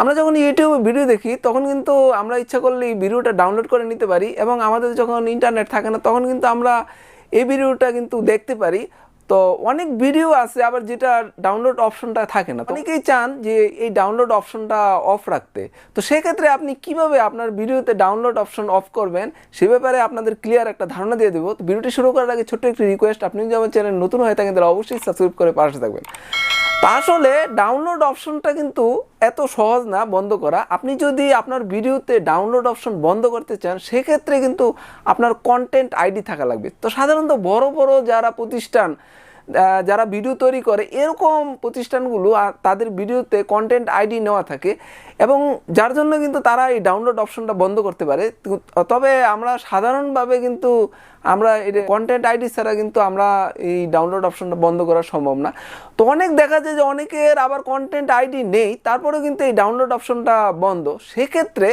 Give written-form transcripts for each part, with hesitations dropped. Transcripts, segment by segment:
আমরা যখন ইউটিউবে ভিডিও দেখি তখন কিন্তু আমরা ইচ্ছা করলে এই ভিডিওটা ডাউনলোড করে নিতে পারি, এবং আমাদের যখন ইন্টারনেট থাকে না তখন কিন্তু আমরা এই ভিডিওটা কিন্তু দেখতে পারি। তো অনেক ভিডিও আছে আবার যেটা ডাউনলোড অপশনটা থাকে না, অনেকেই চান যে এই ডাউনলোড অপশনটা অফ রাখতে। তো সেক্ষেত্রে আপনি কিভাবে আপনার ভিডিওতে ডাউনলোড অপশন অফ করবেন সে ব্যাপারে আপনাদের ক্লিয়ার একটা ধারণা দিয়ে দেবো। তো ভিডিওটি শুরু করার আগে ছোট্ট একটি রিকোয়েস্ট, আপনি যদি আমার চ্যানেল নতুন হয়ে থাকেন তাহলে অবশ্যই সাবস্ক্রাইব করে পাশে থাকবেন। তা আসলে ডাউনলোড অপশনটা কিন্তু এত সহজ না বন্ধ করা। আপনি যদি আপনার ভিডিওতে ডাউনলোড অপশন বন্ধ করতে চান সেক্ষেত্রে কিন্তু আপনার কন্টেন্ট আইডি থাকা লাগবে। তো সাধারণত বড় বড় যারা প্রতিষ্ঠান যারা ভিডিও তৈরি করে এরকম প্রতিষ্ঠানগুলো তাদের ভিডিওতে কন্টেন্ট আইডি নেওয়া থাকে, এবং যার জন্য কিন্তু তারা এই ডাউনলোড অপশনটা বন্ধ করতে পারে। তবে আমরা সাধারণভাবে কিন্তু আমরা এই কন্টেন্ট আইডি ছাড়া কিন্তু আমরা এই ডাউনলোড অপশনটা বন্ধ করা সম্ভব না। তো অনেক দেখা যায় যে অনেকের আবার কন্টেন্ট আইডি নেই, তারপরেও কিন্তু এই ডাউনলোড অপশনটা বন্ধ। সেক্ষেত্রে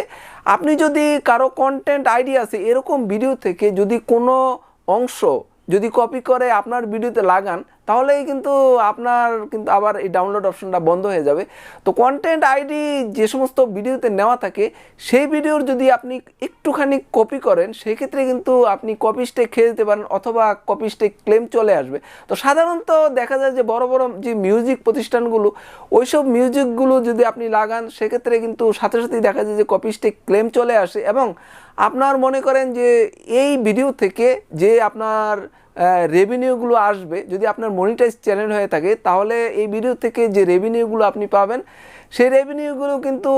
আপনি যদি কারো কন্টেন্ট আইডি আছে এরকম ভিডিও থেকে যদি কোনো অংশ যদি কপি করে আপনার ভিডিওতে লাগান তাহলেই কিন্তু আপনার কিন্তু আবার এই ডাউনলোড অপশনটা বন্ধ হয়ে যাবে। তো কন্টেন্ট আইডি যে সমস্ত ভিডিওতে নেওয়া থাকে সেই ভিডিওর যদি আপনি একটুখানি কপি করেন সেক্ষেত্রে কিন্তু আপনি কপি স্ট্রাইক খেয়ে যেতে পারেন, অথবা কপি স্ট্রাইক ক্লেম চলে আসবে। তো সাধারণত দেখা যায় যে বড় বড় যে মিউজিক প্রতিষ্ঠানগুলো ওইসব মিউজিকগুলো যদি আপনি লাগান সেক্ষেত্রে কিন্তু সাথে সাথেই দেখা যায় যে কপি স্ট্রাইক ক্লেম চলে আসে, এবং আপনার মনে করেন যে এই ভিডিও থেকে যে আপনার রেভিনিউগুলো আসবে, যদি আপনার মনিটাইজ চ্যানেল হয়ে থাকে তাহলে এই ভিডিও থেকে যে রেভিনিউগুলো আপনি পাবেন সেই রেভিনিউগুলো কিন্তু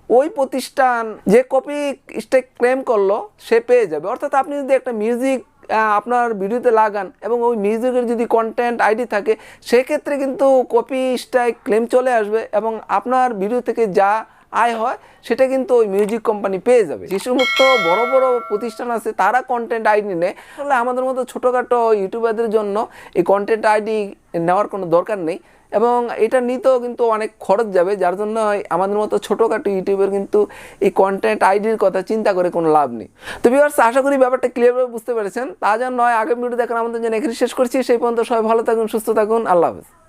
ওই প্রতিষ্ঠান যে কপি স্ট্রাইক ক্লেম করলো সে পেয়ে যাবে। অর্থাৎ আপনি যদি একটা মিউজিক আপনার ভিডিওতে লাগান এবং ওই মিউজিকের যদি কন্টেন্ট আইডি থাকে সেক্ষেত্রে কিন্তু কপি স্ট্রাইক ক্লেম চলে আসবে, এবং আপনার ভিডিও থেকে যা আয় হয় সেটা কিন্তু ওই মিউজিক কোম্পানি পেয়ে যাবে। যে সমস্ত বড় বড় প্রতিষ্ঠান আছে তারা কন্টেন্ট আইডি নেয়, তাহলে আমাদের মতো ছোটোখাটো ইউটিউবারদের জন্য এই কন্টেন্ট আইডি নেওয়ার কোনো দরকার নেই, এবং এটা নিতেও কিন্তু অনেক খরচ যাবে, যার জন্য আমাদের মতো ছোটোখাটো ইউটিউবের কিন্তু এই কন্টেন্ট আইডির কথা চিন্তা করে কোনো লাভ নেই। তো ভিউয়ার্স, আশা করি ব্যাপারটা ক্লিয়ারভাবে বুঝতে পেরেছেন। তা যেন নয় আগামী ভিডিও দেখার আমাদের জন্য এখানে শেষ করছি। সেই পর্যন্ত সবাই ভালো থাকুন, সুস্থ থাকুন, আল্লাহ হাফেজ।